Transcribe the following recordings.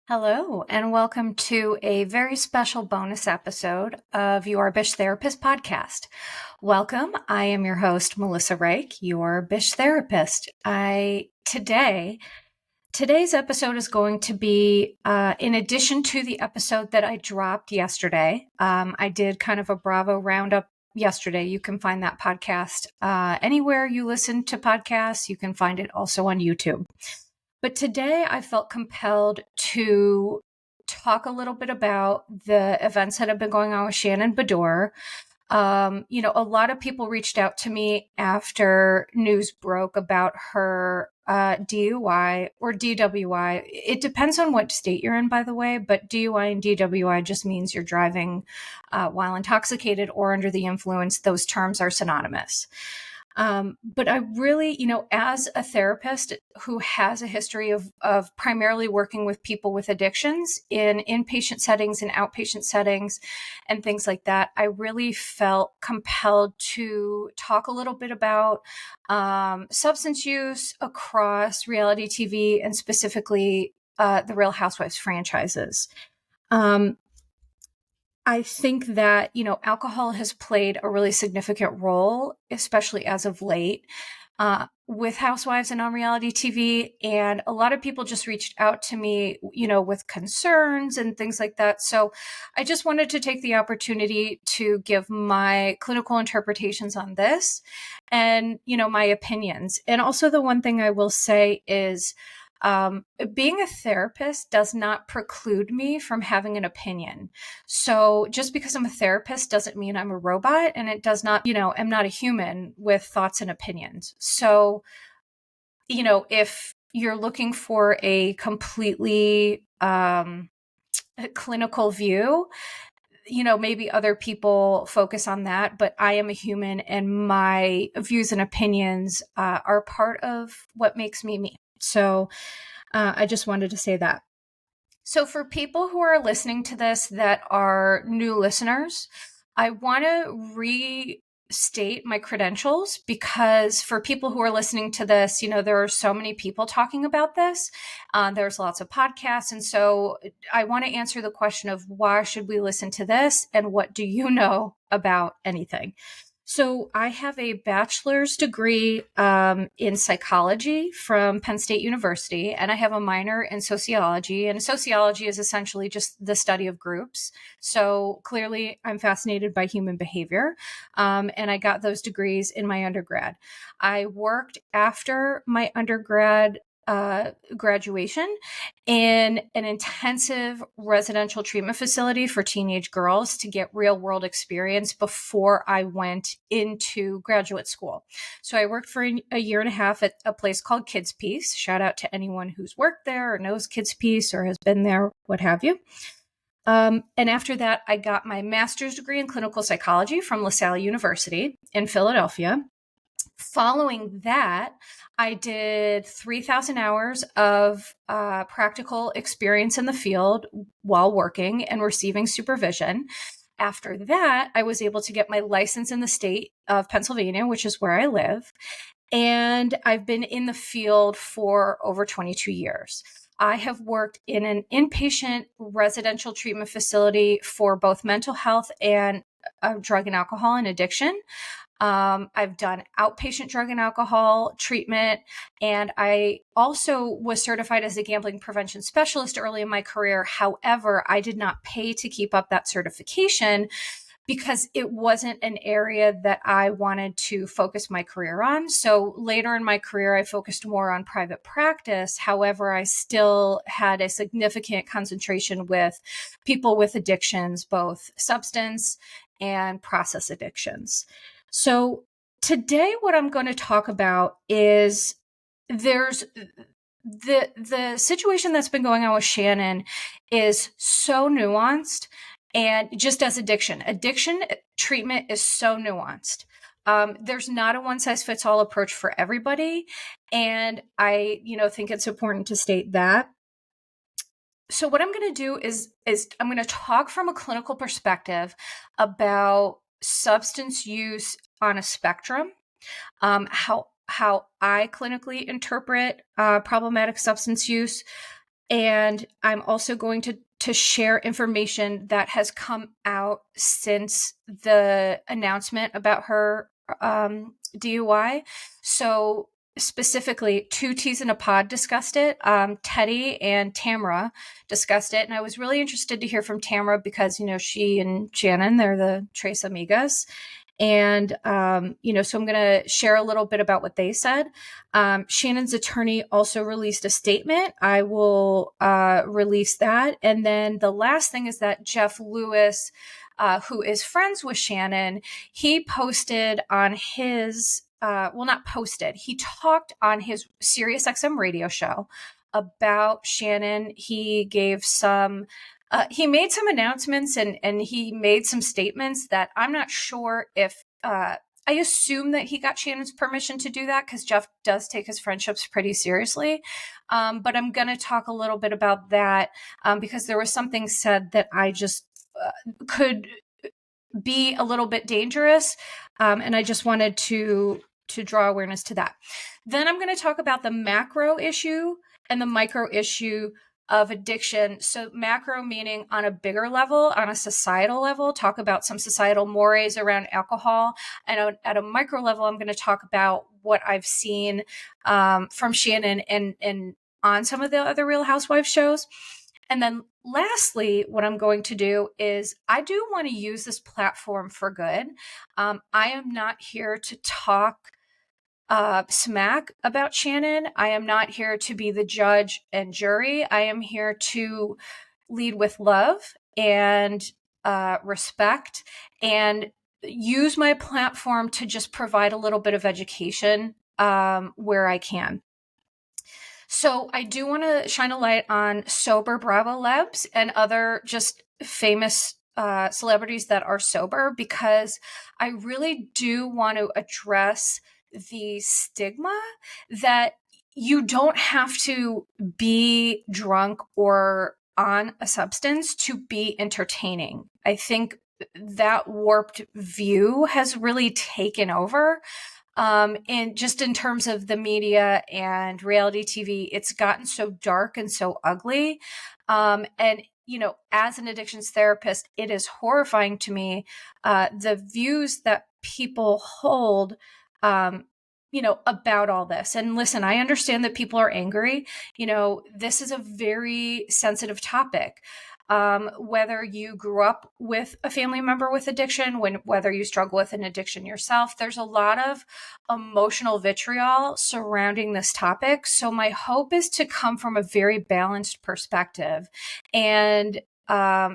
Hello, and welcome to a very special bonus episode of your Bish Therapist podcast. Welcome. I am your host, Melissa Reich, your Bish Therapist. Today's episode is going to be, in addition to the episode that I dropped yesterday. I did kind of a Bravo roundup yesterday. You can find that podcast anywhere you listen to podcasts. You can find it also on YouTube. But today I felt compelled to talk a little bit about the events that have been going on with Shannon Beador. A lot of people reached out to me after news broke about her DUI or DWI. It depends on what state you're in, by the way, but DUI and DWI just means you're driving while intoxicated or under the influence. Those terms are synonymous. But I really, as a therapist who has a history of primarily working with people with addictions in inpatient settings and outpatient settings and things like that, I really felt compelled to talk a little bit about substance use across reality TV and specifically the Real Housewives franchises. I think that, alcohol has played a really significant role, especially as of late, with Housewives and on reality TV. And a lot of people just reached out to me, with concerns and things like that. So I just wanted to take the opportunity to give my clinical interpretations on this and, my opinions. And also the one thing I will say is, being a therapist does not preclude me from having an opinion. So just because I'm a therapist doesn't mean I'm a robot, and it does not, I'm not a human with thoughts and opinions. So, if you're looking for a completely clinical view, maybe other people focus on that, but I am a human and my views and opinions are part of what makes me me. So I just wanted to say that. So for people who are listening to this that are new listeners, I want to restate my credentials because for people who are listening to this, there are so many people talking about this. There's lots of podcasts. And so I want to answer the question of why should we listen to this and what do you know about anything? So I have a bachelor's degree in psychology from Penn State University, and I have a minor in sociology. And sociology is essentially just the study of groups. So clearly, I'm fascinated by human behavior, and I got those degrees in my undergrad. I worked after my undergrad graduation in an intensive residential treatment facility for teenage girls to get real world experience before I went into graduate school. So I worked for a year and a half at a place called Kids Peace. Shout out to anyone who's worked there or knows Kids Peace or has been there, what have you. And after that, I got my master's degree in clinical psychology from LaSalle University in Philadelphia. Following that, I did 3,000 hours of practical experience in the field while working and receiving supervision. After that, I was able to get my license in the state of Pennsylvania, which is where I live. And I've been in the field for over 22 years. I have worked in an inpatient residential treatment facility for both mental health and drug and alcohol and addiction. I've done outpatient drug and alcohol treatment, and I also was certified as a gambling prevention specialist early in my career. However, I did not pay to keep up that certification because it wasn't an area that I wanted to focus my career on. So later in my career, I focused more on private practice. However, I still had a significant concentration with people with addictions, both substance and process addictions. So today what I'm going to talk about is there's the situation that's been going on with Shannon is so nuanced, and just as addiction treatment is so nuanced. There's not a one size fits all approach for everybody. And I, think it's important to state that. So what I'm going to do is I'm going to talk from a clinical perspective about substance use on a spectrum, how I clinically interpret problematic substance use, And I'm also going to share information that has come out since the announcement about her DUI. So specifically, Two Teas in a Pod discussed it. Teddi and Tamra discussed it. And I was really interested to hear from Tamra because, she and Shannon, they're the Tres Amigas. And, so I'm going to share a little bit about what they said. Shannon's attorney also released a statement. I will release that. And then the last thing is that Jeff Lewis, who is friends with Shannon, he posted on his, not posted, he talked on his SiriusXM radio show about Shannon. He gave he made some announcements and he made some statements that I'm not sure if, I assume that he got Shannon's permission to do that because Jeff does take his friendships pretty seriously. But I'm going to talk a little bit about that because there was something said that I just could be a little bit dangerous. And I just wanted to draw awareness to that. Then I'm going to talk about the macro issue and the micro issue of addiction. So macro meaning on a bigger level, on a societal level, talk about some societal mores around alcohol. And at a micro level, I'm going to talk about what I've seen from Shannon and on some of the other Real Housewives shows. And then lastly, what I'm going to do is I do want to use this platform for good. I am not here to talk smack about Shannon. I am not here to be the judge and jury. I am here to lead with love and respect and use my platform to just provide a little bit of education where I can. So I do want to shine a light on sober bravolebs and other just famous celebrities that are sober because I really do want to address the stigma that you don't have to be drunk or on a substance to be entertaining. I think that warped view has really taken over. And just in terms of the media and reality TV, it's gotten so dark and so ugly. And, as an addictions therapist, it is horrifying to me the views that people hold about all this. And listen, I understand that people are angry. This is a very sensitive topic. Whether you grew up with a family member with addiction, whether you struggle with an addiction yourself, there's a lot of emotional vitriol surrounding this topic. So my hope is to come from a very balanced perspective and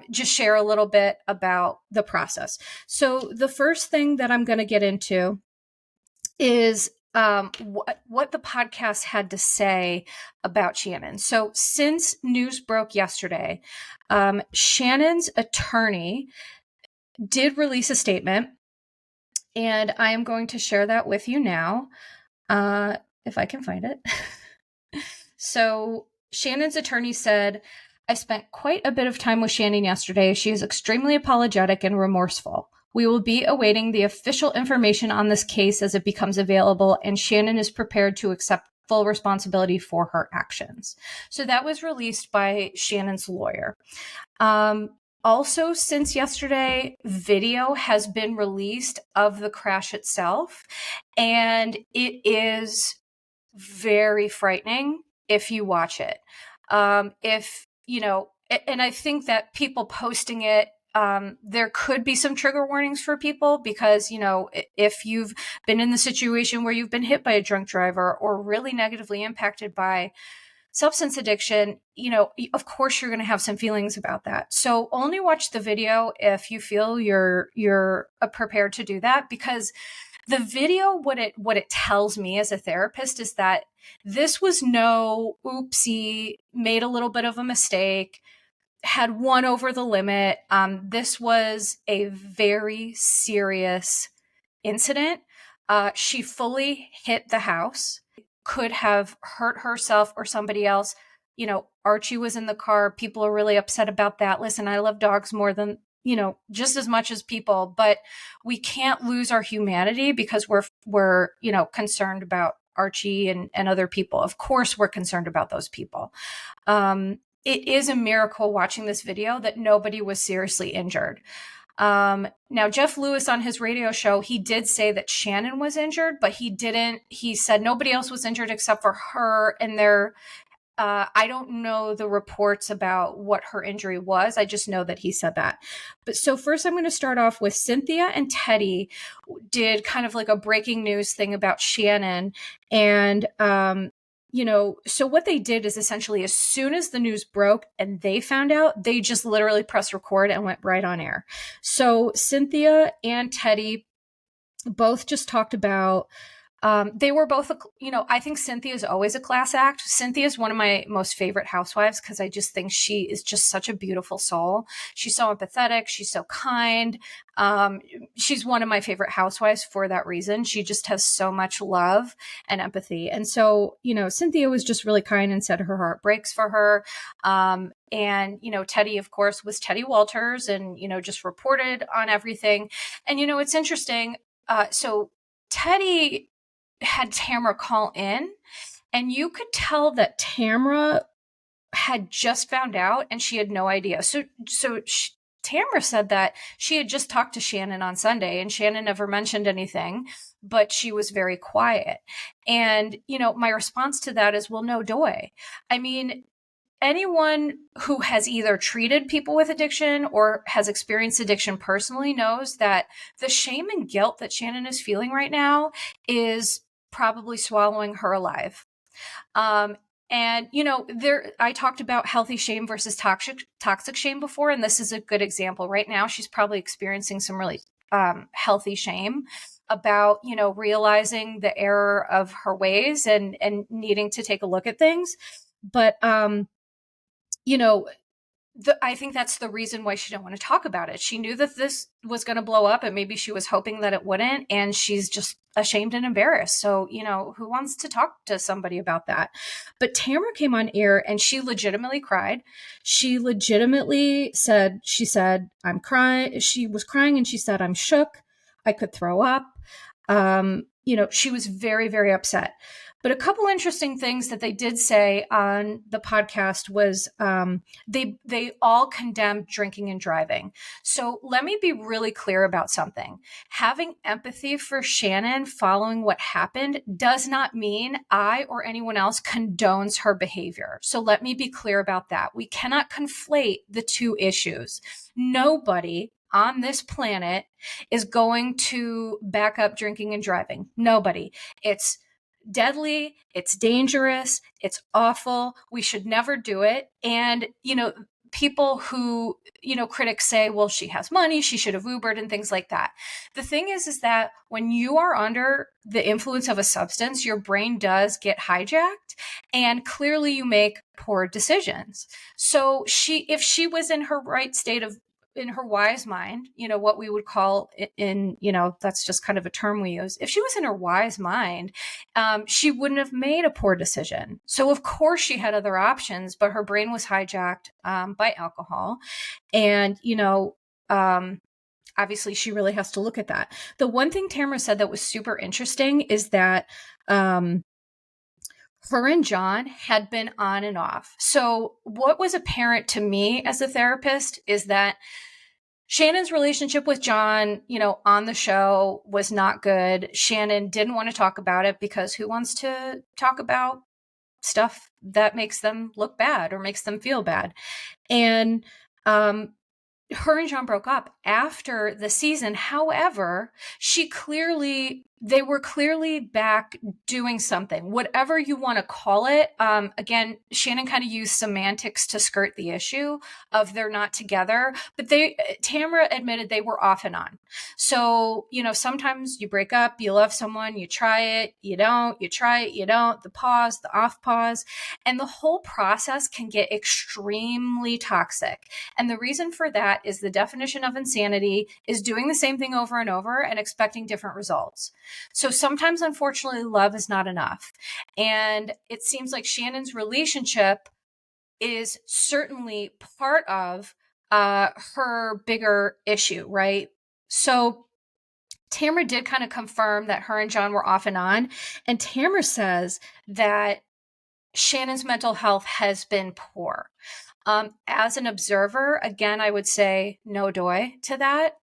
just share a little bit about the process. So the first thing that I'm going to get into is what the podcast had to say about Shannon. So since news broke yesterday, Shannon's attorney did release a statement, and I am going to share that with you now, if I can find it. So Shannon's attorney said, I spent quite a bit of time with Shannon yesterday. She is extremely apologetic and remorseful. We will be awaiting the official information on this case as it becomes available, and Shannon is prepared to accept full responsibility for her actions. So that was released by Shannon's lawyer. Also, since yesterday, video has been released of the crash itself, and it is very frightening if you watch it. And I think that people posting it, there could be some trigger warnings for people because, if you've been in the situation where you've been hit by a drunk driver or really negatively impacted by substance addiction, of course you're going to have some feelings about that. So only watch the video if you feel you're prepared to do that, because the video, what it tells me as a therapist is that this was no oopsie, made a little bit of a mistake, had one over the limit. This was a very serious incident. She fully hit the house, could have hurt herself or somebody else. Archie was in the car. People are really upset about that. Listen, I love dogs more than, just as much as people, but we can't lose our humanity because we're concerned about Archie and other people. Of course, we're concerned about those people. it is a miracle watching this video that nobody was seriously injured. Now, Jeff Lewis on his radio show, he did say that Shannon was injured, but he said nobody else was injured except for her. And I don't know the reports about what her injury was. I just know that he said that. But so first I'm going to start off with Cynthia and Teddi did kind of like a breaking news thing about Shannon. And, so what they did is essentially as soon as the news broke and they found out, they just literally pressed record and went right on air. So Cynthia and Teddi both just talked about they were both, I think Cynthia is always a class act. Cynthia is one of my most favorite housewives because I just think she is just such a beautiful soul. She's so empathetic. She's so kind. She's one of my favorite housewives for that reason. She just has so much love and empathy. And so, Cynthia was just really kind and said her heart breaks for her. And, Teddi, of course, was Teddi Walters and, just reported on everything. And, it's interesting. So Teddi had Tamra call in, and you could tell that Tamra had just found out and she had no idea. So Tamra said that she had just talked to Shannon on Sunday and Shannon never mentioned anything, but she was very quiet. And, my response to that is, well, no doy. I mean, anyone who has either treated people with addiction or has experienced addiction personally knows that the shame and guilt that Shannon is feeling right now is probably swallowing her alive. And, I talked about healthy shame versus toxic shame before, and this is a good example. Right now, she's probably experiencing some really healthy shame about, realizing the error of her ways and needing to take a look at things. But, I think that's the reason why she didn't want to talk about it. She knew that this was going to blow up and maybe she was hoping that it wouldn't. And she's just ashamed and embarrassed. So, who wants to talk to somebody about that? But Tamra came on air and she legitimately cried. She legitimately said, I'm crying. She was crying and she said, I'm shook. I could throw up. She was very, very upset. But a couple interesting things that they did say on the podcast was they all condemned drinking and driving. So let me be really clear about something. Having empathy for Shannon following what happened does not mean I or anyone else condones her behavior. So let me be clear about that. We cannot conflate the two issues. Nobody on this planet is going to back up drinking and driving. Nobody. It's deadly, it's dangerous, it's awful. We should never do it. And, people who, critics say, well, she has money, she should have Ubered and things like that. The thing is that when you are under the influence of a substance, your brain does get hijacked and clearly you make poor decisions. So if she was in her right state of in her wise mind, what we would call that's just kind of a term we use. If she was in her wise mind, she wouldn't have made a poor decision. So of course she had other options, but her brain was hijacked by alcohol. And, obviously she really has to look at that. The one thing Tamra said that was super interesting is that, her and John had been on and off. So what was apparent to me as a therapist is that Shannon's relationship with John, on the show was not good. Shannon didn't want to talk about it because who wants to talk about stuff that makes them look bad or makes them feel bad? And her and John broke up after the season. However, they were clearly back doing something, whatever you want to call it. Again, Shannon kind of used semantics to skirt the issue of they're not together, but Tamra admitted they were off and on. So, sometimes you break up, you love someone, you try it, you don't, you try it, you don't, the pause, the off pause, and the whole process can get extremely toxic. And the reason for that is the definition of insanity is doing the same thing over and over and expecting different results. So sometimes, unfortunately, love is not enough. And it seems like Shannon's relationship is certainly part of her bigger issue, right? So Tamra did kind of confirm that her and John were off and on. And Tamra says that Shannon's mental health has been poor. As an observer, again, I would say no doy to that.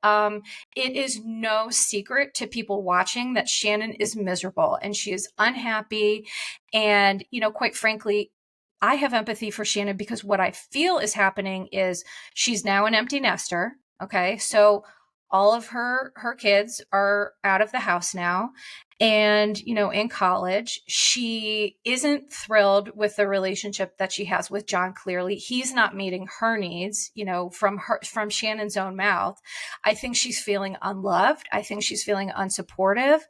It is no secret to people watching that Shannon is miserable and she is unhappy. And, quite frankly, I have empathy for Shannon because what I feel is happening is she's now an empty nester. Okay. So all of her kids are out of the house now. And, in college, she isn't thrilled with the relationship that she has with John. Clearly, he's not meeting her needs, from Shannon's own mouth. I think she's feeling unloved. I think she's feeling unsupportive.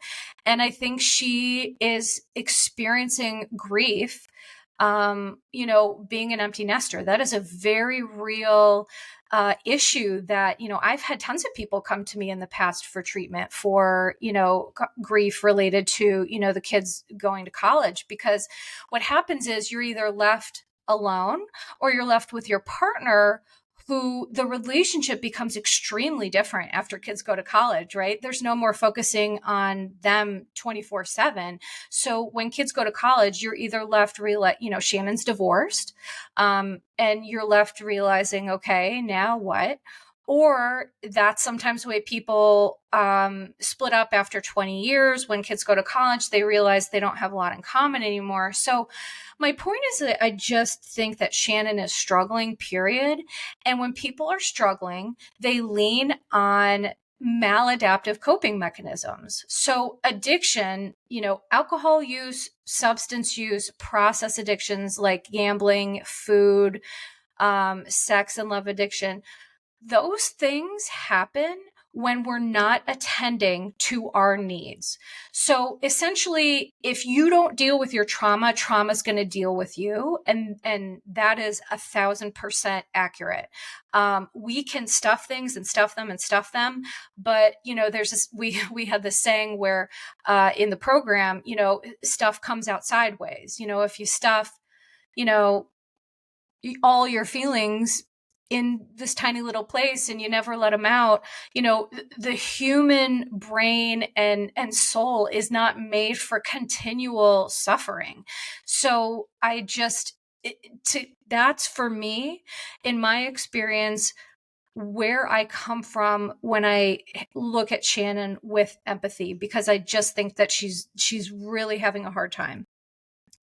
And I think she is experiencing grief, being an empty nester. That is a very real issue that, I've had tons of people come to me in the past for treatment for, grief related to, the kids going to college, because what happens is you're either left alone or you're left with your partner who the relationship becomes extremely different after kids go to college, right? There's no more focusing on them 24/7. So when kids go to college, you're either left, Shannon's divorced, and you're left realizing, okay, now what? Or that's sometimes the way people split up after 20 years. When kids go to college, they realize they don't have a lot in common anymore. So my point is that I just think that Shannon is struggling, period. And when people are struggling, they lean on maladaptive coping mechanisms. So addiction, alcohol use, substance use, process addictions like gambling, food, sex and love addiction, those things happen when we're not attending to our needs. So essentially, if you don't deal with your trauma, trauma's going to deal with you. And that is 1,000% accurate. We can stuff things and stuff them and stuff them. But, there's this, we had this saying where, in the program, stuff comes out sideways. If you stuff, all your feelings in this tiny little place and you never let them out, the human brain and soul is not made for continual suffering. So that's for me, in my experience, where I come from when I look at Shannon with empathy, because I just think that she's really having a hard time.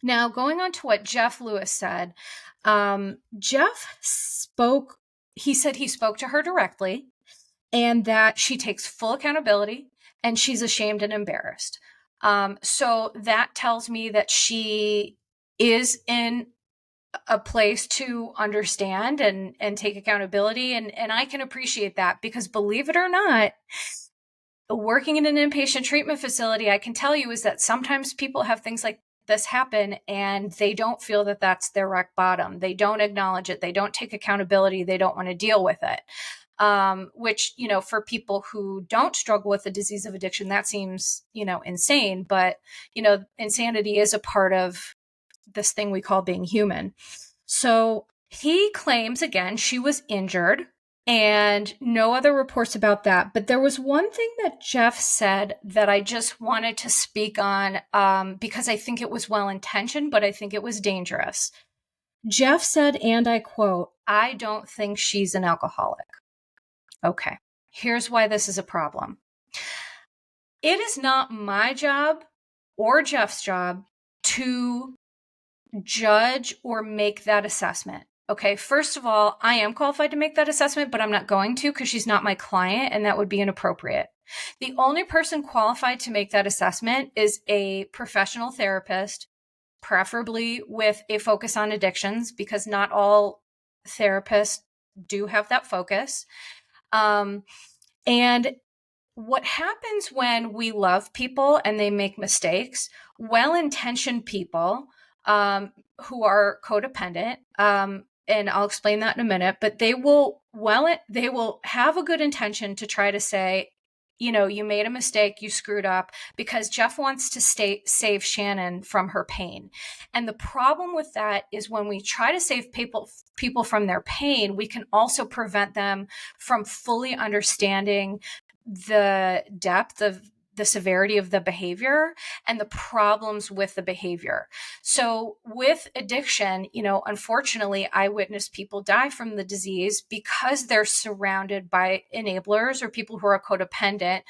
Now, going on to what Jeff Lewis said, Jeff spoke, he said he spoke to her directly and that she takes full accountability and she's ashamed and embarrassed. So that tells me that she is in a place to understand and take accountability. And I can appreciate that, because believe it or not, working in an inpatient treatment facility, I can tell you is that sometimes people have things like this happen and they don't feel that that's their rock bottom. They don't acknowledge it. They don't take accountability. They don't want to deal with it. Which, for people who don't struggle with the disease of addiction, that seems, insane. But, insanity is a part of this thing we call being human. So he claims, again, she was injured. And no other reports about that. But there was one thing that Jeff said that I just wanted to speak on, because I think it was well-intentioned, but I think it was dangerous. Jeff said, and I quote, "I don't think she's an alcoholic." Okay, here's why this is a problem. It is not my job or Jeff's job to judge or make that assessment. Okay, first of all, I am qualified to make that assessment, but I'm not going to, because she's not my client and that would be inappropriate. The only person qualified to make that assessment is a professional therapist, preferably with a focus on addictions, because not all therapists do have that focus. And what happens when we love people and they make mistakes, well-intentioned people who are codependent, and I'll explain that in a minute, but they will have a good intention to try to say, you made a mistake, you screwed up, because Jeff wants to save Shannon from her pain. And the problem with that is when we try to save people from their pain, we can also prevent them from fully understanding the depth of the severity of the behavior and the problems with the behavior. So with addiction, unfortunately, I witness people die from the disease because they're surrounded by enablers or people who are codependent.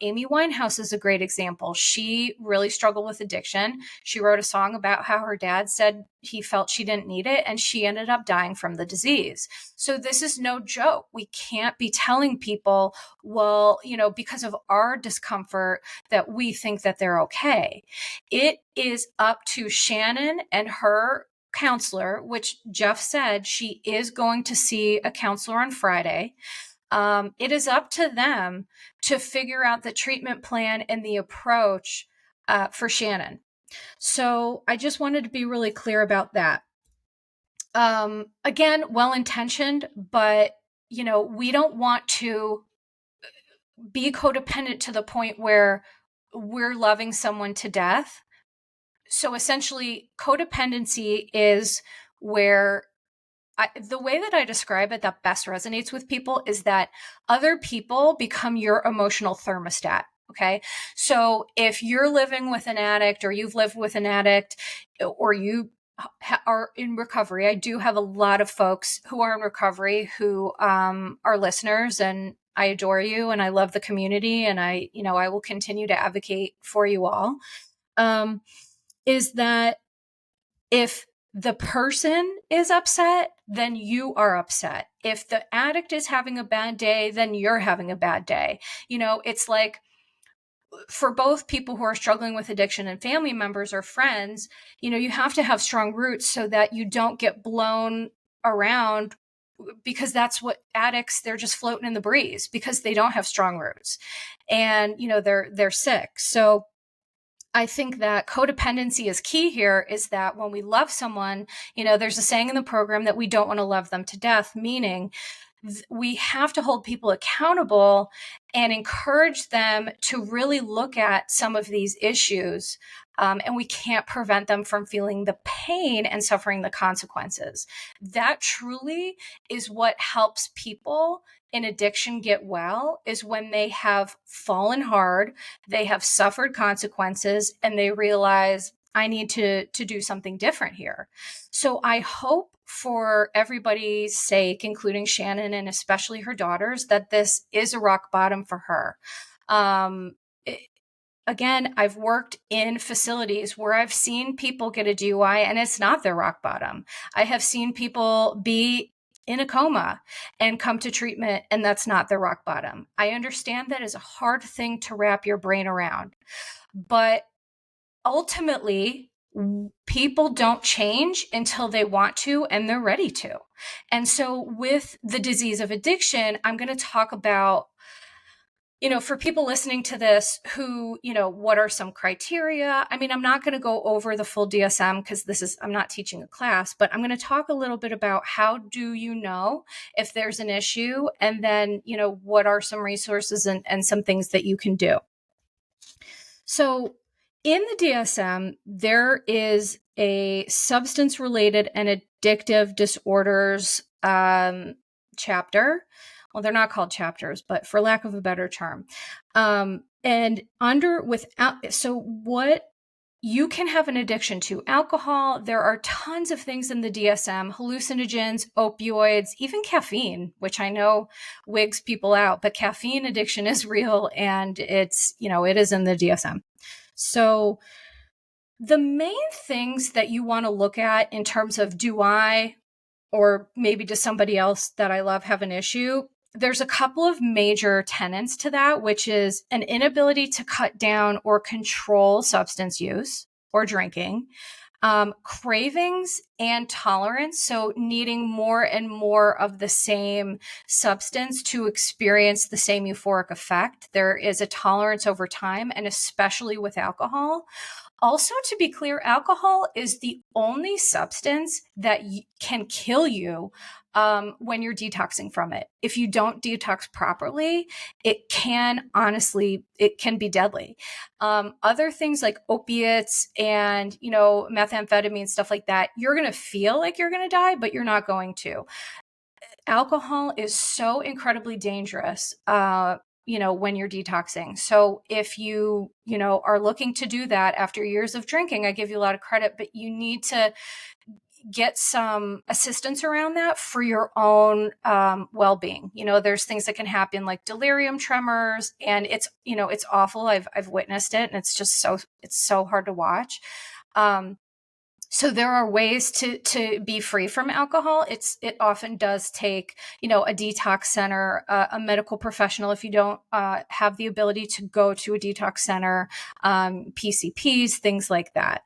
Amy Winehouse is a great example. She really struggled with addiction. She wrote a song about how her dad said he felt she didn't need it, and she ended up dying from the disease. So this is no joke. We can't be telling people, well, because of our discomfort, that we think that they're okay. It is up to Shannon and her counselor, which Jeff said she is going to see a counselor on Friday. It is up to them to figure out the treatment plan and the approach for Shannon. So I just wanted to be really clear about that. Again, well-intentioned, but we don't want to be codependent to the point where we're loving someone to death. So essentially, codependency is where the way that I describe it that best resonates with people is that other people become your emotional thermostat. Okay. So if you're living with an addict, or you've lived with an addict, or you are in recovery, I do have a lot of folks who are in recovery who are listeners, and I adore you and I love the community, and I will continue to advocate for you all. Is that if the person is upset, then you are upset. If the addict is having a bad day, then you're having a bad day. It's like, for both people who are struggling with addiction and family members or friends, you have to have strong roots so that you don't get blown around, because that's what addicts, they're just floating in the breeze because they don't have strong roots, and they're sick. So I think that codependency is key here, is that when we love someone, there's a saying in the program that we don't want to love them to death, meaning we have to hold people accountable and encourage them to really look at some of these issues. And we can't prevent them from feeling the pain and suffering the consequences. That truly is what helps people in addiction get well, is when they have fallen hard, they have suffered consequences, and they realize, I need to do something different here. So I hope, for everybody's sake, including Shannon and especially her daughters, that this is a rock bottom for her. Again, I've worked in facilities where I've seen people get a DUI and it's not their rock bottom. I have seen people be in a coma and come to treatment, and that's not their rock bottom. I understand that is a hard thing to wrap your brain around, but ultimately, people don't change until they want to and they're ready to. And so with the disease of addiction, I'm going to talk about, for people listening to this who, what are some criteria? I mean, I'm not going to go over the full DSM because I'm not teaching a class, but I'm going to talk a little bit about how do you know if there's an issue, and then, what are some resources and some things that you can do. So in the DSM, there is a substance-related and addictive disorders chapter. Well, they're not called chapters, but for lack of a better term. So what you can have an addiction to: alcohol. There are tons of things in the DSM: hallucinogens, opioids, even caffeine, which I know wigs people out, but caffeine addiction is real, and it's, it is in the DSM. So the main things that you want to look at in terms of, do I, or maybe does somebody else that I love have an issue? There's a couple of major tenets to that, which is an inability to cut down or control substance use or drinking, cravings and tolerance. So needing more and more of the same substance to experience the same euphoric effect. There is a tolerance over time, and especially with alcohol. Also, to be clear, alcohol is the only substance that can kill you when you're detoxing from it. If you don't detox properly, it can be deadly. Other things like opiates and, methamphetamine, stuff like that, you're going to feel like you're going to die, but you're not going to. Alcohol is so incredibly dangerous. when you're detoxing. So if you are looking to do that after years of drinking, I give you a lot of credit, but you need to get some assistance around that for your own well-being. There's things that can happen like delirium tremors, and it's awful. I've witnessed it, and it's just so hard to watch. So there are ways to be free from alcohol. It often does take, a detox center, a medical professional. If you don't have the ability to go to a detox center, PCPs, things like that.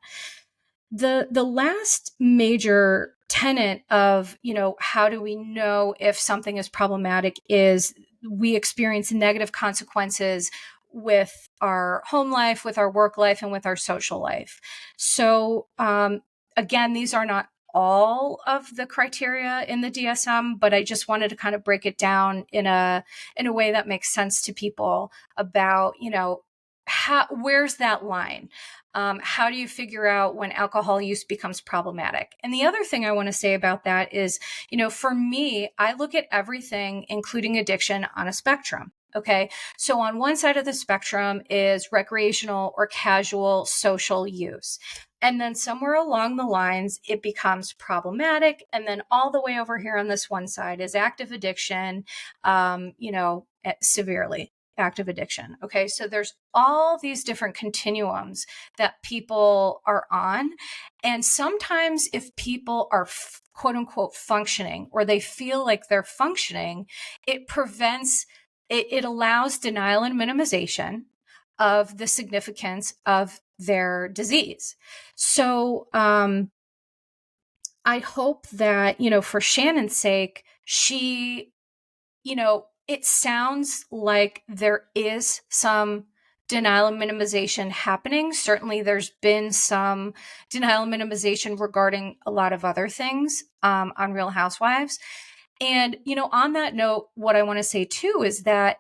The last major tenet of, how do we know if something is problematic is we experience negative consequences with our home life, with our work life, and with our social life. So, again, these are not all of the criteria in the DSM, but I just wanted to kind of break it down in a way that makes sense to people about, where's that line? How do you figure out when alcohol use becomes problematic? And the other thing I want to say about that is, for me, I look at everything, including addiction, on a spectrum. Okay. So on one side of the spectrum is recreational or casual social use. And then somewhere along the lines, it becomes problematic. And then all the way over here on this one side is active addiction, severely active addiction. Okay. So there's all these different continuums that people are on. And sometimes if people are quote unquote functioning, or they feel like they're functioning, it allows denial and minimization of the significance of their disease. So I hope that, for Shannon's sake, she, it sounds like there is some denial and minimization happening. Certainly there's been some denial and minimization regarding a lot of other things on Real Housewives. And, on that note, what I want to say too is that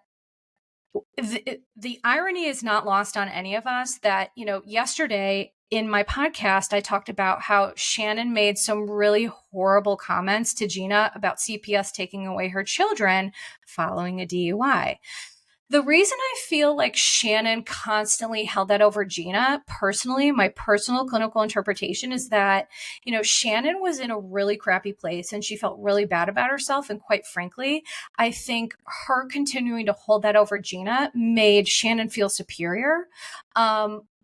the irony is not lost on any of us that, yesterday in my podcast, I talked about how Shannon made some really horrible comments to Gina about CPS taking away her children following a DUI. The reason I feel like Shannon constantly held that over Gina, personally, my personal clinical interpretation is that, Shannon was in a really crappy place and she felt really bad about herself. And quite frankly, I think her continuing to hold that over Gina made Shannon feel superior,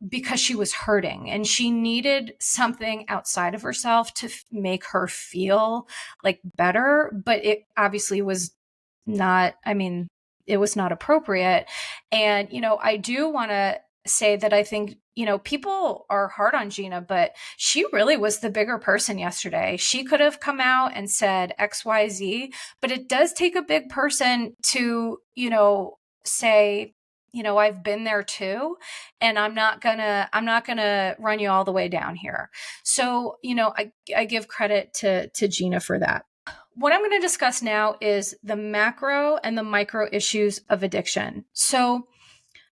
because she was hurting and she needed something outside of herself to make her feel like better. But it obviously was not, it was not appropriate. And, I do want to say that I think, people are hard on Gina, but she really was the bigger person yesterday. She could have come out and said XYZ, but it does take a big person to, say, I've been there too, and I'm not gonna run you all the way down here. So, I give credit to Gina for that. What I'm going to discuss now is the macro and the micro issues of addiction. So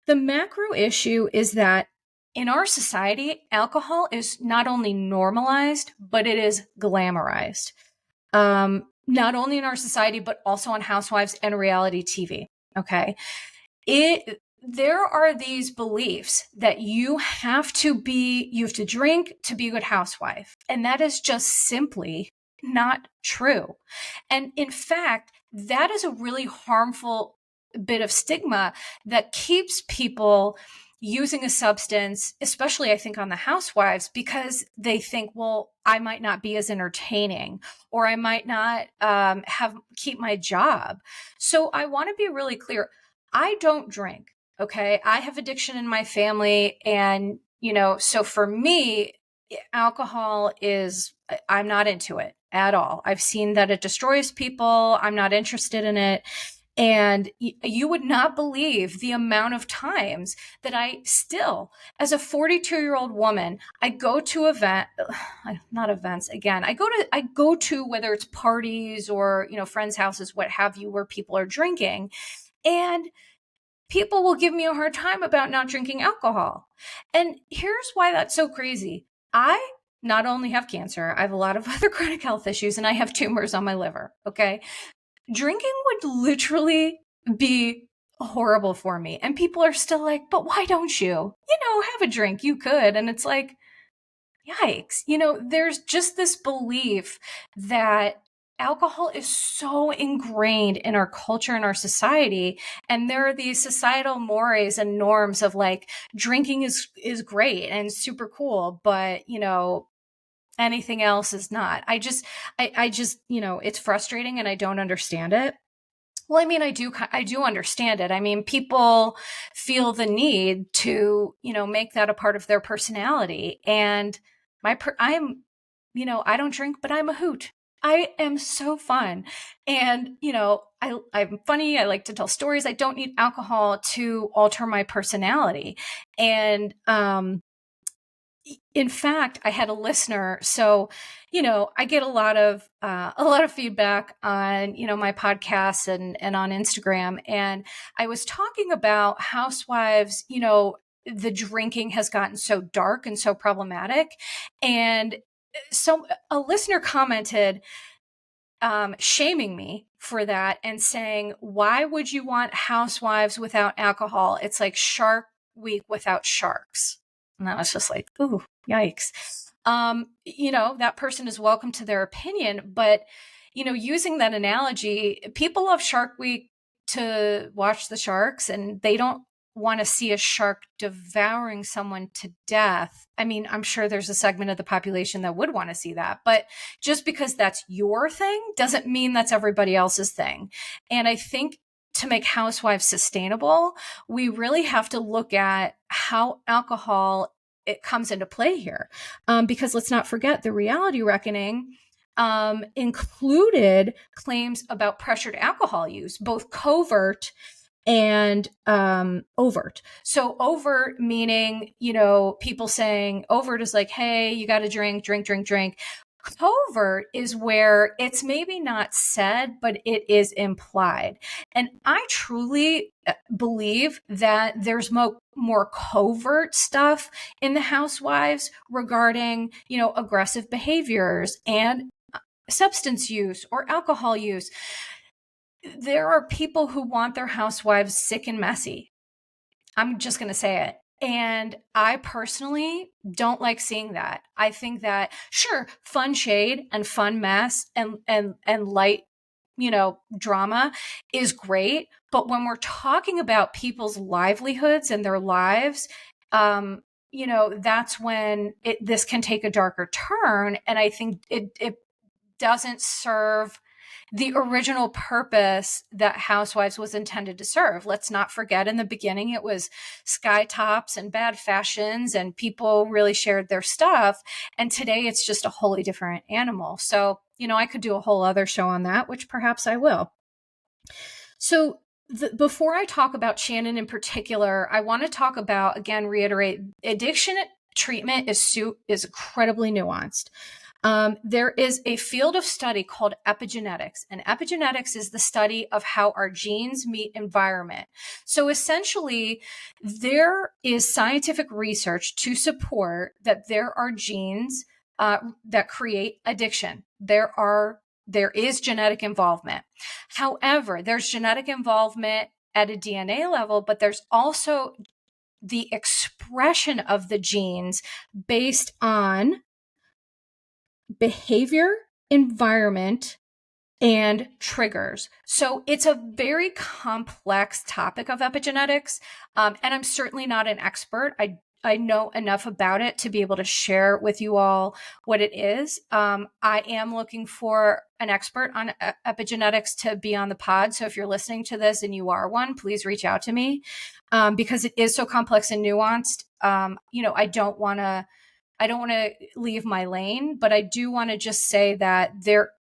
the macro issue is that in our society, alcohol is not only normalized, but it is glamorized. Not only in our society, but also on Housewives and reality TV. Okay. There are these beliefs that you have to drink to be a good housewife. And that is just simply not true. And in fact, that is a really harmful bit of stigma that keeps people using a substance, especially I think on the housewives, because they think, well, I might not be as entertaining, or I might not keep my job. So I want to be really clear. I don't drink. Okay. I have addiction in my family. And, so for me, alcohol I'm not into it at all. I've seen that it destroys people. I'm not interested in it. And you would not believe the amount of times that I still, as a 42-year-old woman, I go to not events again. I go to whether it's parties or, friends' houses, what have you, where people are drinking, and people will give me a hard time about not drinking alcohol. And here's why that's so crazy. I not only have cancer, I have a lot of other chronic health issues, and I have tumors on my liver. Okay. Drinking would literally be horrible for me. And people are still like, but why don't you? Have a drink. You could. And it's like, yikes. There's just this belief that alcohol is so ingrained in our culture and our society. And there are these societal mores and norms of like drinking is great and super cool, but anything else is not. I just, it's frustrating and I don't understand it. Well, I mean, I do understand it. I mean, people feel the need to, make that a part of their personality. And I'm, I don't drink, but I'm a hoot. I am so fun. And, I'm funny. I like to tell stories. I don't need alcohol to alter my personality. And, in fact, I had a listener. So, I get a lot of feedback on, my podcasts and on Instagram. And I was talking about housewives, the drinking has gotten so dark and so problematic. And so a listener commented, shaming me for that and saying, why would you want housewives without alcohol? It's like Shark Week without sharks. And I was just like, ooh, yikes. That person is welcome to their opinion, but, using that analogy, people love Shark Week to watch the sharks and they don't want to see a shark devouring someone to death. I mean, I'm sure there's a segment of the population that would want to see that, but just because that's your thing doesn't mean that's everybody else's thing. And I think to make housewives sustainable, we really have to look at how alcohol it comes into play here. Because let's not forget the reality reckoning included claims about pressured alcohol use, both covert and overt. So overt meaning, people saying overt is like, hey, you got to drink. Covert is where it's maybe not said, but it is implied. And I truly believe that there's more covert stuff in the housewives regarding, aggressive behaviors and substance use or alcohol use. There are people who want their housewives sick and messy. I'm just going to say it. And I personally don't like seeing that. I think that sure, fun shade and fun mess and light, drama is great. But when we're talking about people's livelihoods and their lives, that's when this can take a darker turn. And I think it doesn't serve the original purpose that Housewives was intended to serve. Let's not forget in the beginning, it was sky tops and bad fashions and people really shared their stuff. And today it's just a wholly different animal. So, I could do a whole other show on that, which perhaps I will. So before I talk about Shannon in particular, I want to talk about, again, reiterate, addiction treatment is incredibly nuanced. There is a field of study called epigenetics, and epigenetics is the study of how our genes meet environment. So essentially, there is scientific research to support that there are genes that create addiction. There is genetic involvement. However, there's genetic involvement at a DNA level, but there's also the expression of the genes based on behavior, environment, and triggers. So it's a very complex topic of epigenetics. And I'm certainly not an expert. I know enough about it to be able to share with you all what it is. I am looking for an expert on epigenetics to be on the pod. So if you're listening to this and you are one, please reach out to me because it is so complex and nuanced. I don't want to leave my lane, but I do want to just say that there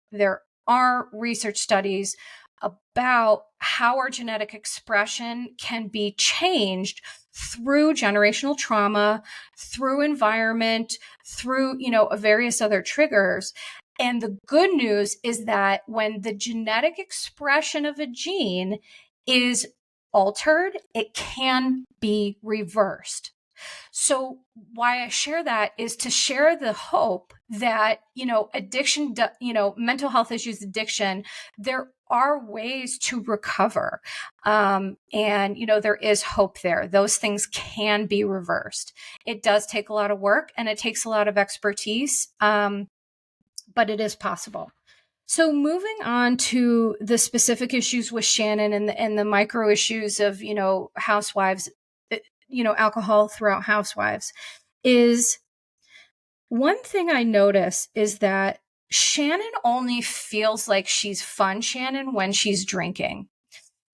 are research studies about how our genetic expression can be changed through generational trauma, through environment, through, various other triggers. And the good news is that when the genetic expression of a gene is altered, it can be reversed. So why I share that is to share the hope that, addiction, mental health issues, addiction, there are ways to recover. And, there is hope there. Those things can be reversed. It does take a lot of work and it takes a lot of expertise, but it is possible. So moving on to the specific issues with Shannon and the micro issues of, housewives, alcohol throughout housewives, is one thing I notice is that Shannon only feels like she's fun Shannon when she's drinking.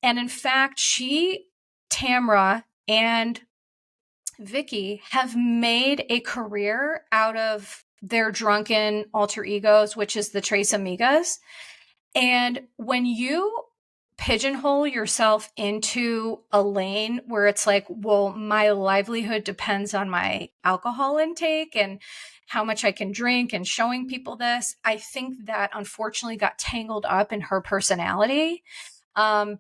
And in fact, Tamra, and Vicky have made a career out of their drunken alter egos, which is the Tres Amigas. And when you pigeonhole yourself into a lane where it's like, well, my livelihood depends on my alcohol intake and how much I can drink and showing people this, I think that unfortunately got tangled up in her personality,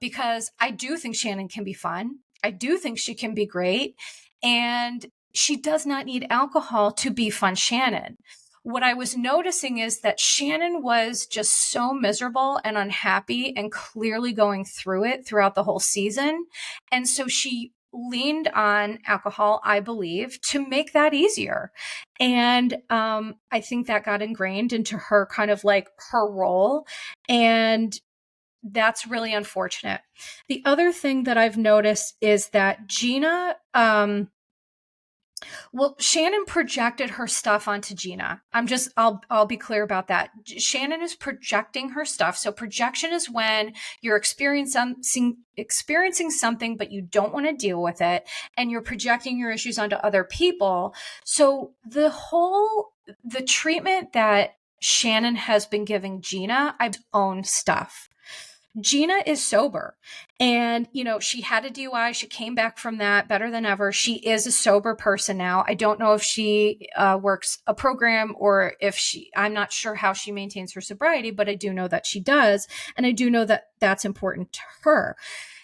because I do think Shannon can be fun. I do think she can be great. And she does not need alcohol to be fun Shannon. What I was noticing is that Shannon was just so miserable and unhappy and clearly going through it throughout the whole season. And so she leaned on alcohol, I believe, to make that easier. And I think that got ingrained into her kind of like her role. And that's really unfortunate. The other thing that I've noticed is that Gina, Shannon projected her stuff onto Gina. I'll be clear about that. Shannon is projecting her stuff. So projection is when you're experiencing something, but you don't want to deal with it. And you're projecting your issues onto other people. So the treatment that Shannon has been giving Gina, I've own stuff. Gina is sober and, she had a DUI. She came back from that better than ever. She is a sober person now. I don't know if she works a program or I'm not sure how she maintains her sobriety, but I do know that she does. And I do know that that's important to her.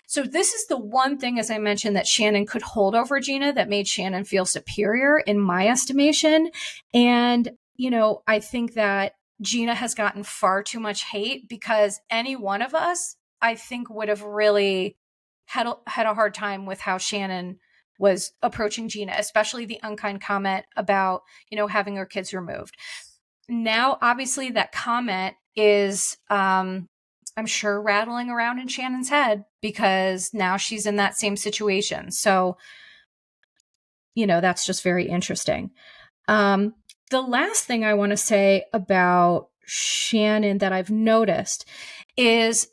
So this is the one thing, as I mentioned, that Shannon could hold over Gina that made Shannon feel superior in my estimation. And, I think that Gina has gotten far too much hate because any one of us, I think, would have really had a hard time with how Shannon was approaching Gina, especially the unkind comment about, having her kids removed. Now, obviously, that comment is, I'm sure, rattling around in Shannon's head because now she's in that same situation. So, that's just very interesting. The last thing I want to say about Shannon that I've noticed is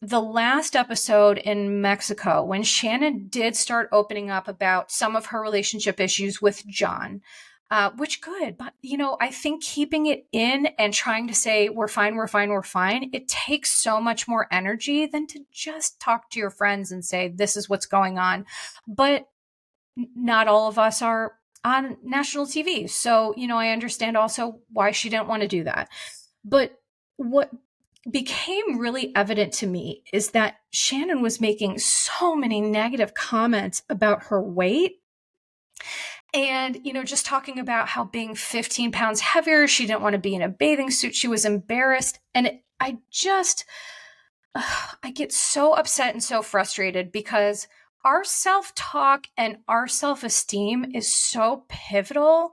the last episode in Mexico when Shannon did start opening up about some of her relationship issues with John, which good. But, I think keeping it in and trying to say, we're fine, it takes so much more energy than to just talk to your friends and say, this is what's going on. But not all of us are on national TV. So, I understand also why she didn't want to do that. But what became really evident to me is that Shannon was making so many negative comments about her weight. And, just talking about how being 15 pounds heavier, she didn't want to be in a bathing suit. She was embarrassed. And I get so upset and so frustrated because our self-talk and our self-esteem is so pivotal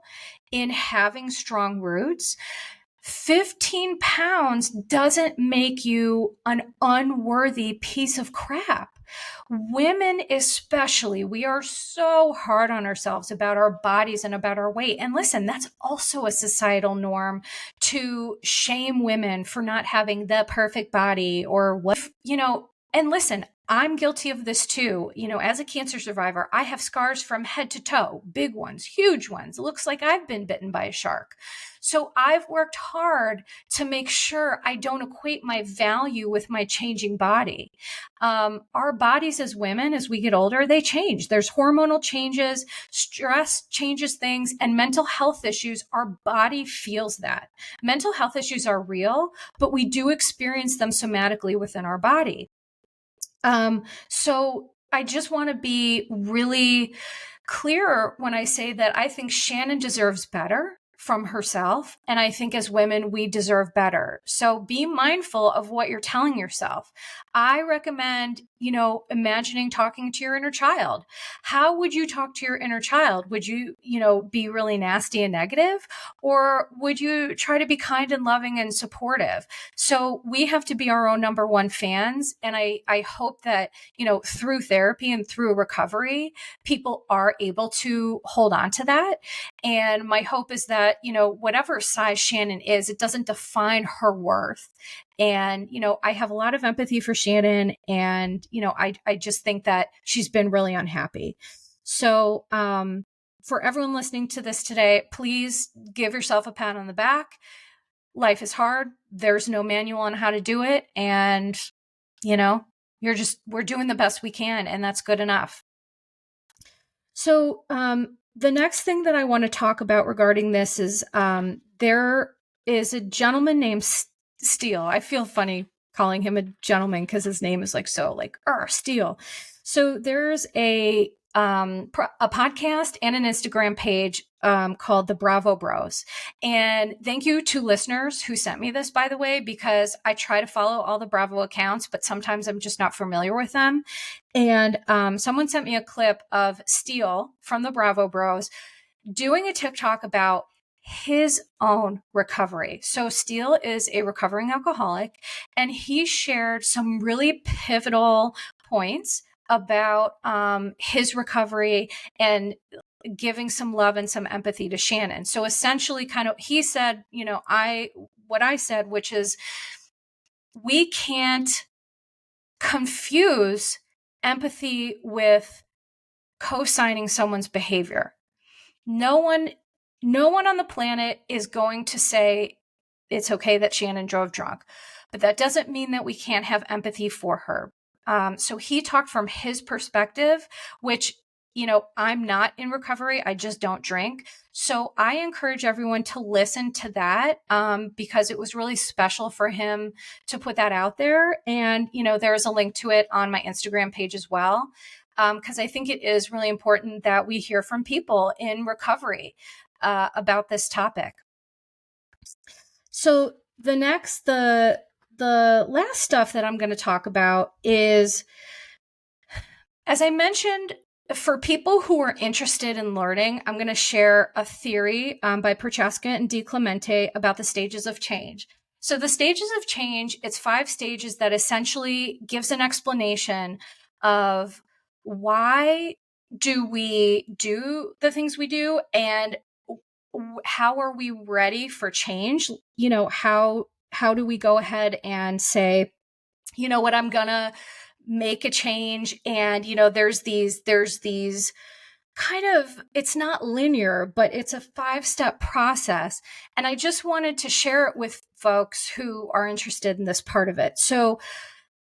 in having strong roots. 15 pounds doesn't make you an unworthy piece of crap. Women especially, we are so hard on ourselves about our bodies and about our weight. And listen, that's also a societal norm to shame women for not having the perfect body or what, and listen, I'm guilty of this too. As a cancer survivor, I have scars from head to toe, big ones, huge ones. It looks like I've been bitten by a shark. So I've worked hard to make sure I don't equate my value with my changing body. Our bodies as women, as we get older, they change. There's hormonal changes, stress changes things, and mental health issues. Our body feels that. Mental health issues are real, but we do experience them somatically within our body. So I just want to be really clear when I say that I think Shannon deserves better from herself. And I think as women, we deserve better. So be mindful of what you're telling yourself. I recommend, imagining talking to your inner child. How would you talk to your inner child? Would you, be really nasty and negative? Or would you try to be kind and loving and supportive? So we have to be our own number one fans. And I hope that, through therapy and through recovery, people are able to hold on to that. And my hope is that, whatever size Shannon is, it doesn't define her worth. And, I have a lot of empathy for Shannon. And, I just think that she's been really unhappy. So, for everyone listening to this today, please give yourself a pat on the back. Life is hard. There's no manual on how to do it. And, we're doing the best we can, and that's good enough. So, the next thing that I want to talk about regarding this is there is a gentleman named Steele. I feel funny calling him a gentleman because his name is Steele. So there's a podcast and an Instagram page called the Bravo Bros. And thank you to listeners who sent me this, by the way, because I try to follow all the Bravo accounts, but sometimes I'm just not familiar with them. And someone sent me a clip of Steele from the Bravo Bros doing a TikTok about his own recovery. So Steele is a recovering alcoholic, and he shared some really pivotal points about his recovery and giving some love and some empathy to Shannon. So essentially he said, what I said, which is we can't confuse empathy with co-signing someone's behavior. No one on the planet is going to say it's okay that Shannon drove drunk, but that doesn't mean that we can't have empathy for her. So he talked from his perspective, which, I'm not in recovery. I just don't drink. So I encourage everyone to listen to that because it was really special for him to put that out there. And, there's a link to it on my Instagram page as well. Because I think it is really important that we hear from people in recovery about this topic. So the last stuff that I'm going to talk about is, as I mentioned, for people who are interested in learning, I'm going to share a theory by Prochaska and DiClemente about the stages of change. So the stages of change, it's 5 stages that essentially gives an explanation of why do we do the things we do and how are we ready for change? How do we go ahead and say, what, I'm gonna make a change. And, there's these kind of, it's not linear, but it's a 5-step process. And I just wanted to share it with folks who are interested in this part of it. So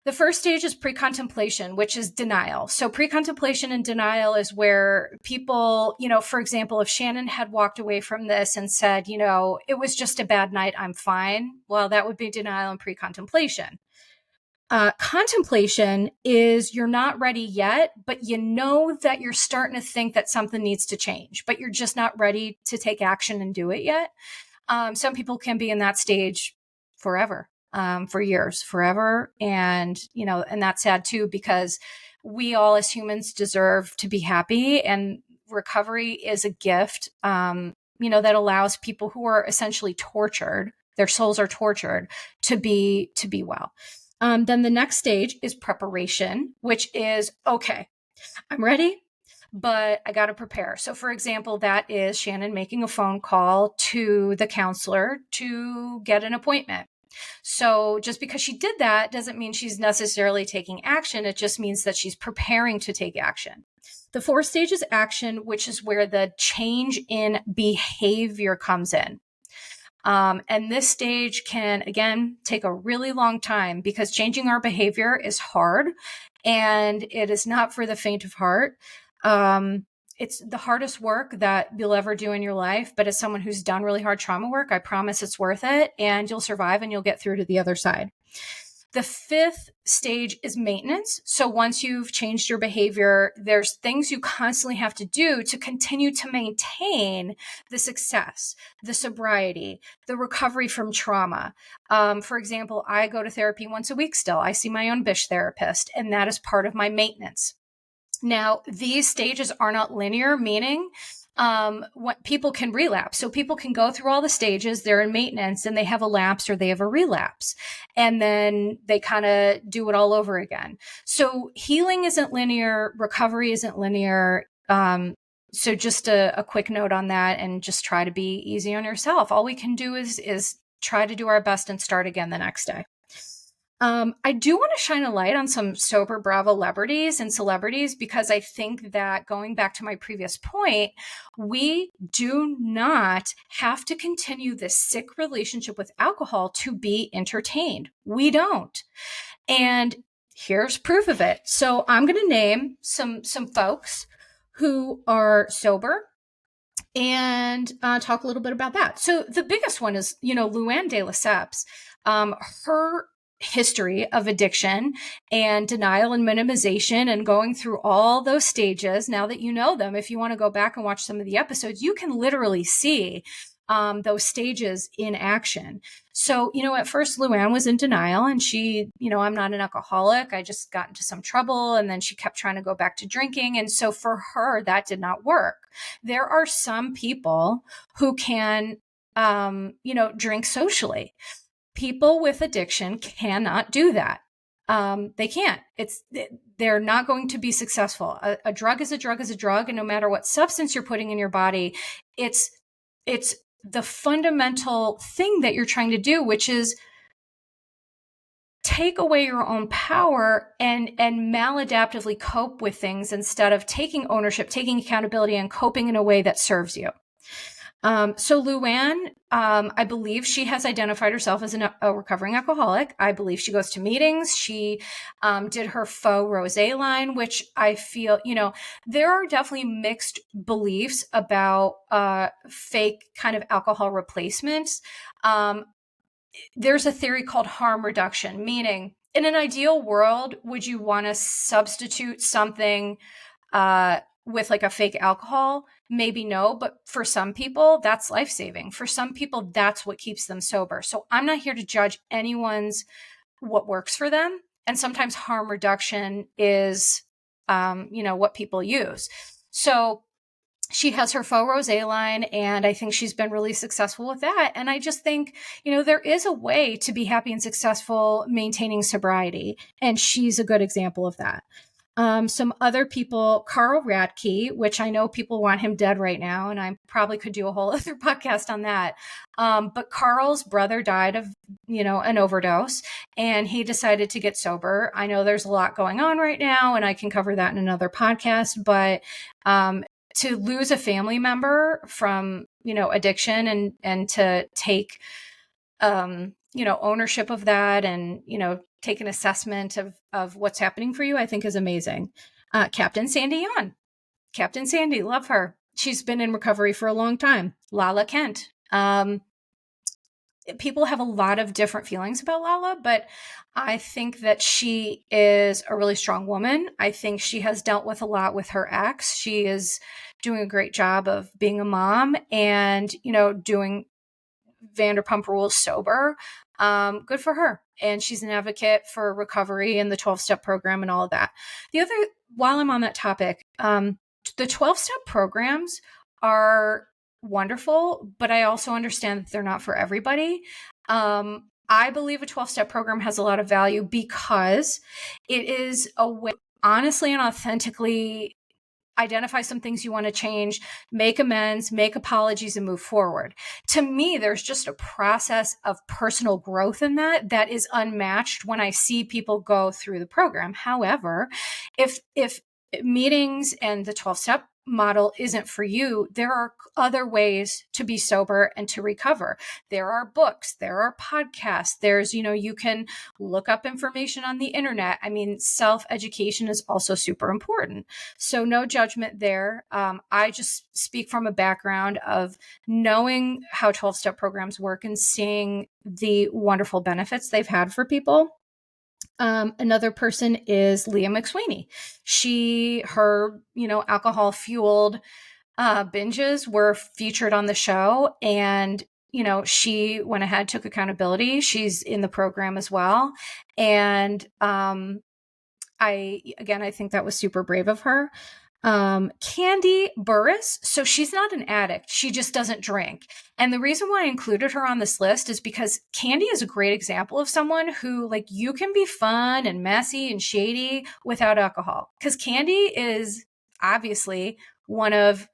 the first stage is pre-contemplation, which is denial. So pre-contemplation and denial is where people, for example, if Shannon had walked away from this and said, it was just a bad night, I'm fine. Well, that would be denial and pre-contemplation. Contemplation is you're not ready yet, but that you're starting to think that something needs to change, but you're just not ready to take action and do it yet. Some people can be in that stage forever. For years, forever. And, and that's sad too, because we all as humans deserve to be happy, and recovery is a gift, that allows people who are essentially tortured, their souls are tortured, to be well. Then the next stage is preparation, which is, okay, I'm ready, but I got to prepare. So for example, that is Shannon making a phone call to the counselor to get an appointment. So just because she did that doesn't mean she's necessarily taking action. It just means that she's preparing to take action. The 4th stage is action, which is where the change in behavior comes in. And this stage can, again, take a really long time because changing our behavior is hard and it is not for the faint of heart. It's the hardest work that you'll ever do in your life. But as someone who's done really hard trauma work, I promise it's worth it, and you'll survive and you'll get through to the other side. The fifth stage is maintenance. So once you've changed your behavior, there's things you constantly have to do to continue to maintain the success, the sobriety, the recovery from trauma. For example, I go to therapy once a week still. I see my own Bish therapist, and that is part of my maintenance. Now, these stages are not linear, meaning what people can relapse. So people can go through all the stages, they're in maintenance, and they have a lapse or they have a relapse. And then they kind of do it all over again. So healing isn't linear, recovery isn't linear. So just a quick note on that, and just try to be easy on yourself. All we can do is try to do our best and start again the next day. I do want to shine a light on some sober bravolebs and celebrities, because I think that, going back to my previous point, we do not have to continue this sick relationship with alcohol to be entertained. We don't. And here's proof of it. So I'm going to name some folks who are sober and talk a little bit about that. So the biggest one is, Luann de Lesseps. Her history of addiction and denial and minimization, and going through all those stages. Now that you know them, if you want to go back and watch some of the episodes, you can literally see those stages in action. So, at first Luann was in denial, and she, I'm not an alcoholic. I just got into some trouble. And then she kept trying to go back to drinking. And so for her, that did not work. There are some people who can, drink socially. People with addiction cannot do that. They can't. They're not going to be successful. A drug is a drug is a drug. And no matter what substance you're putting in your body, it's the fundamental thing that you're trying to do, which is take away your own power and maladaptively cope with things, instead of taking ownership, taking accountability, and coping in a way that serves you. So Luann, I believe she has identified herself as a recovering alcoholic. I believe she goes to meetings. She did her faux rosé line, which I feel, there are definitely mixed beliefs about fake kind of alcohol replacements. There's a theory called harm reduction, meaning in an ideal world, would you want to substitute something with like a fake alcohol? Maybe no, but for some people, that's life-saving. For some people, that's what keeps them sober. So I'm not here to judge anyone's what works for them. And sometimes harm reduction is, what people use. So she has her faux rosé line, and I think she's been really successful with that. And I just think, there is a way to be happy and successful maintaining sobriety. And she's a good example of that. Some other people, Carl Radke, which I know people want him dead right now, and I probably could do a whole other podcast on that. But Carl's brother died of, an overdose, and he decided to get sober. I know there's a lot going on right now, and I can cover that in another podcast, but to lose a family member from, addiction, and to take, ownership of that, and, take an assessment of what's happening for you, I think is amazing. Captain Sandy Yon. Captain Sandy, love her. She's been in recovery for a long time. Lala Kent. People have a lot of different feelings about Lala, but I think that she is a really strong woman. I think she has dealt with a lot with her ex. She is doing a great job of being a mom and, doing Vanderpump Rules sober. Good for her. And she's an advocate for recovery and the 12-step program and all of that. While I'm on that topic, the 12-step programs are wonderful, but I also understand that they're not for everybody. I believe a 12-step program has a lot of value because it is a way, honestly and authentically, identify some things you want to change, make amends, make apologies, and move forward. To me, there's just a process of personal growth in that is unmatched when I see people go through the program. However, if meetings and the 12-step model isn't for you, there are other ways to be sober and to recover. There are books, there are podcasts, there's, you can look up information on the internet. I mean, self-education is also super important. So no judgment there. I just speak from a background of knowing how 12-step programs work and seeing the wonderful benefits they've had for people. Another person is Leah McSweeney. Her alcohol fueled binges were featured on the show, and she went ahead, took accountability. She's in the program as well, and I think that was super brave of her. Candy Burris. So she's not an addict. She just doesn't drink. And the reason why I included her on this list is because Candy is a great example of someone who, like, you can be fun and messy and shady without alcohol. Because Candy is obviously one of,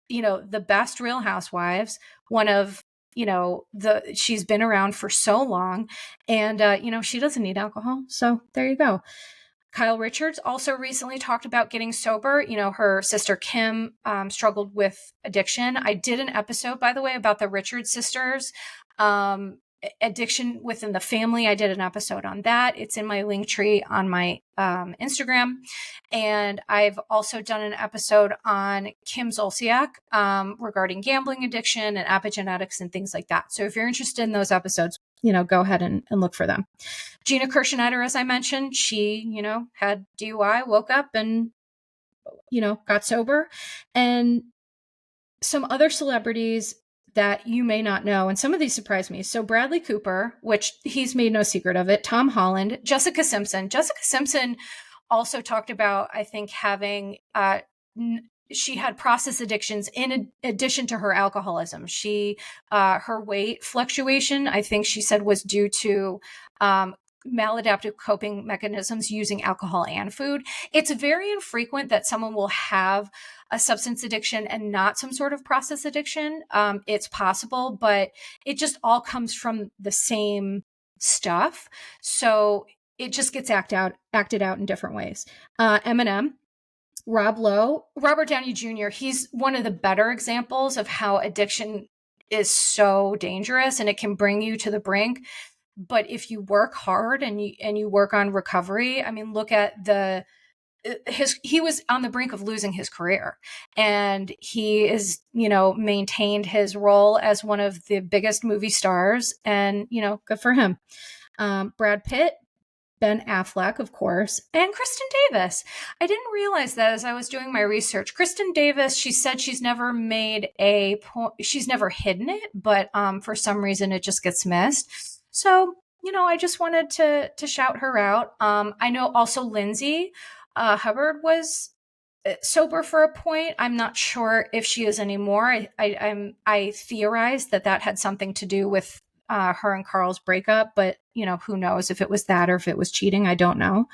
the best Real Housewives, one of, she's been around for so long, and, she doesn't need alcohol. So there you go. Kyle Richards also recently talked about getting sober. Her sister Kim struggled with addiction. I did an episode, by the way, about the Richards sisters, addiction within the family. I did an episode on that. It's in my link tree on my Instagram. And I've also done an episode on Kim Zolciak regarding gambling addiction and epigenetics and things like that. So if you're interested in those episodes, go ahead and look for them. Gina Kirschneider, as I mentioned, she, had DUI, woke up and, got sober. And some other celebrities that you may not know, and some of these surprised me. So Bradley Cooper, which he's made no secret of it, Tom Holland, Jessica Simpson. Jessica Simpson also talked about, I think, having she had process addictions in addition to her alcoholism. Her weight fluctuation, I think she said, was due to maladaptive coping mechanisms using alcohol and food. It's very infrequent that someone will have a substance addiction and not some sort of process addiction. It's possible, but it just all comes from the same stuff. So it just gets acted out in different ways. Eminem, Rob Lowe, Robert Downey Jr., he's one of the better examples of how addiction is so dangerous and it can bring you to the brink. But if you work hard and you work on recovery, I mean, look at he was on the brink of losing his career, and he is, maintained his role as one of the biggest movie stars, and, good for him. Brad Pitt, Ben Affleck, of course, and Kristen Davis. I didn't realize that as I was doing my research. Kristen Davis, she said she's never she's never hidden it, but for some reason it just gets missed. So, I just wanted to shout her out. I know also Lindsay Hubbard was sober for a point. I'm not sure if she is anymore. I theorized that had something to do with her and Carl's breakup, but who knows if it was that or if it was cheating. I don't know.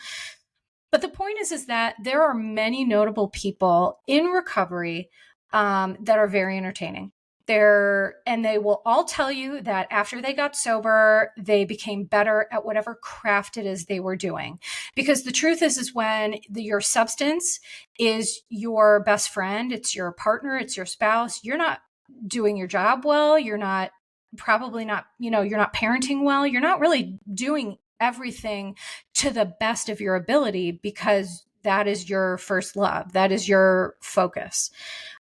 But the point is that there are many notable people in recovery that are very entertaining. And they will all tell you that after they got sober, they became better at whatever craft it is they were doing. Because the truth is when your substance is your best friend, it's your partner, it's your spouse, you're not doing your job well, you're not parenting well, you're not really doing everything to the best of your ability because that is your first love, that is your focus.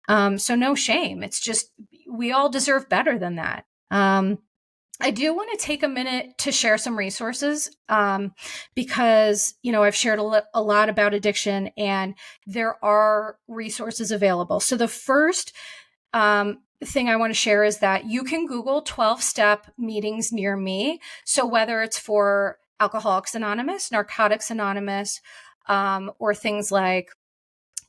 So no shame. It's just, we all deserve better than that. I do want to take a minute to share some resources because, I've shared a lot about addiction and there are resources available. So the first thing I want to share is that you can Google 12-step meetings near me. So whether it's for Alcoholics Anonymous, Narcotics Anonymous, or things like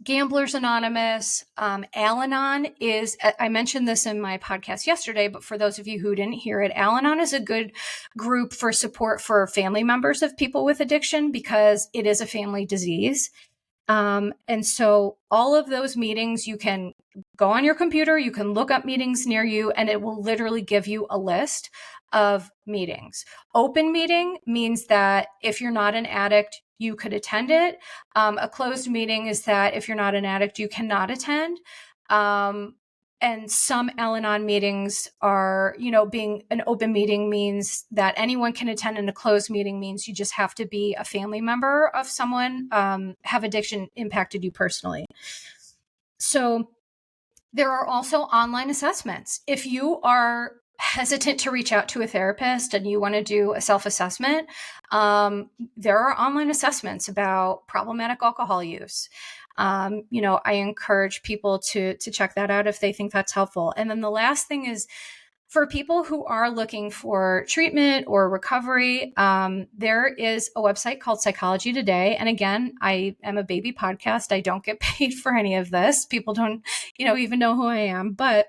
Gamblers Anonymous, Al-Anon is, I mentioned this in my podcast yesterday, but for those of you who didn't hear it, Al-Anon is a good group for support for family members of people with addiction because it is a family disease. And so all of those meetings, you can go on your computer, you can look up meetings near you, and it will literally give you a list of meetings. Open meeting means that if you're not an addict, you could attend it. A closed meeting is that if you're not an addict, you cannot attend. And some Al-Anon meetings are, being an open meeting means that anyone can attend, and a closed meeting means you just have to be a family member of someone, have addiction impacted you personally. So there are also online assessments. If you are hesitant to reach out to a therapist and you want to do a self-assessment, there are online assessments about problematic alcohol use. I encourage people to check that out if they think that's helpful. And then the last thing is, for people who are looking for treatment or recovery, there is a website called Psychology Today. And again, I am a baby podcast. I don't get paid for any of this. People don't, even know who I am, but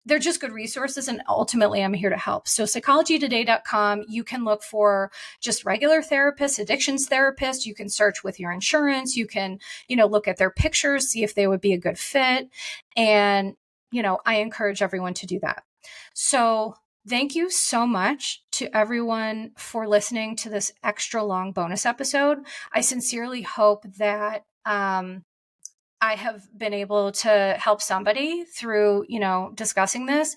they're just good resources. And ultimately, I'm here to help. So psychologytoday.com, you can look for just regular therapists, addictions therapists. You can search with your insurance. You can, look at their pictures, see if they would be a good fit. And, I encourage everyone to do that. So thank you so much to everyone for listening to this extra long bonus episode. I sincerely hope that, I have been able to help somebody through, discussing this.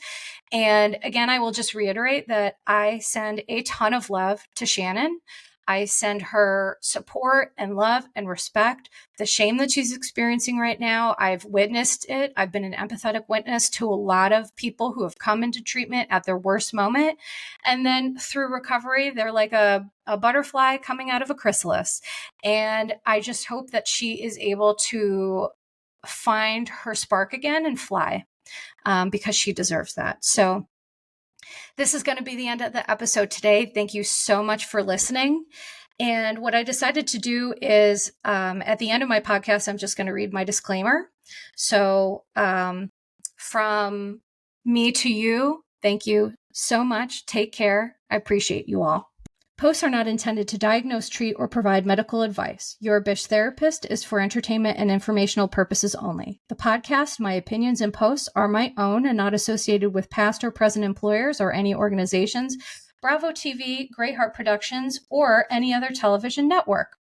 And again, I will just reiterate that I send a ton of love to Shannon. I send her support and love and respect. The shame that she's experiencing right now, I've witnessed it. I've been an empathetic witness to a lot of people who have come into treatment at their worst moment. And then through recovery, they're like a butterfly coming out of a chrysalis. And I just hope that she is able to find her spark again and fly, because she deserves that. So this is going to be the end of the episode today. Thank you so much for listening. And what I decided to do is, at the end of my podcast, I'm just going to read my disclaimer. So from me to you, thank you so much. Take care. I appreciate you all. Posts are not intended to diagnose, treat, or provide medical advice. Your Bish therapist is for entertainment and informational purposes only. The podcast, my opinions, and posts are my own and not associated with past or present employers or any organizations, Bravo TV, Greyheart Productions, or any other television network.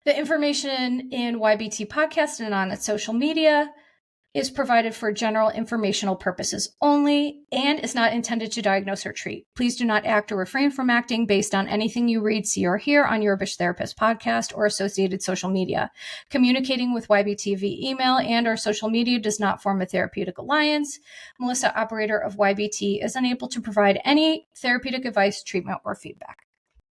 The information in YBT Podcast and on its social media is provided for general informational purposes only and is not intended to diagnose or treat. Please do not act or refrain from acting based on anything you read, see, or hear on Your Bish Therapist podcast or associated social media. Communicating with YBT via email and or social media does not form a therapeutic alliance. Melissa, operator of YBT, is unable to provide any therapeutic advice, treatment, or feedback.